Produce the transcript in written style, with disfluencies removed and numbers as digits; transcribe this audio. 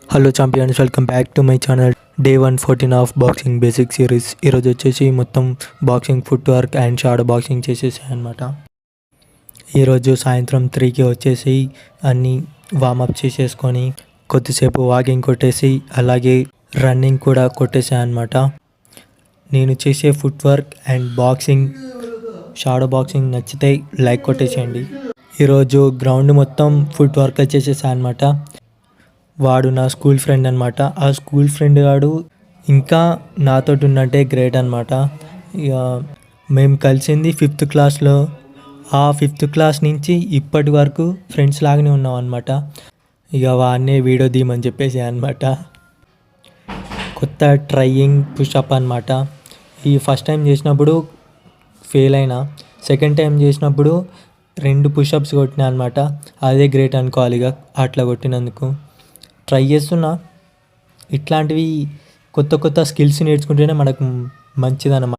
Hello champions, welcome back to my channel. Day 114 of boxing basic series. ఈరోజు వచ్చేసి మొత్తం boxing footwork and shadow boxing చేసేసాయి అనమాట. ఈరోజు సాయంత్రం 3కి వచ్చేసి అన్నీ వార్మప్ చేసేసుకొని కొద్దిసేపు వాకింగ్ కొట్టేసి అలాగే రన్నింగ్ కూడా కొట్టేసాయి అనమాట. నేను చేసే foot work and boxing shadow boxing నచ్చితే లైక్ కొట్టేసేయండి. ఈరోజు గ్రౌండ్ మొత్తం ఫుట్ వర్క్ చేసేసాయి అనమాట. వాడు నా స్కూల్ ఫ్రెండ్ అనమాట. ఆ స్కూల్ ఫ్రెండ్ వాడు ఇంకా నాతో ఉన్నట్టే గ్రేట్ అనమాట. ఇక మేము కలిసింది 5th క్లాస్లో. ఆ 5th క్లాస్ నుంచి ఇప్పటి వరకు ఫ్రెండ్స్ లాగానే ఉన్నాం అనమాట. ఇక వాడినే వీడియో తీయమని చెప్పేసి అనమాట. కొత్త ట్రయింగ్ పుషప్ అనమాట. ఈ ఫస్ట్ టైం చేసినప్పుడు ఫెయిల్ అయినా, సెకండ్ టైం చేసినప్పుడు 2 పుషప్స్ కొట్టినా అనమాట. అదే గ్రేట్ అనుకోవాలి ఇక అట్లా కొట్టినందుకు. ట్రై చేస్తున్నా. ఇట్లాంటివి కొత్త కొత్త స్కిల్స్ నేర్చుకుంటేనే మనకు మంచిదన్నమాట.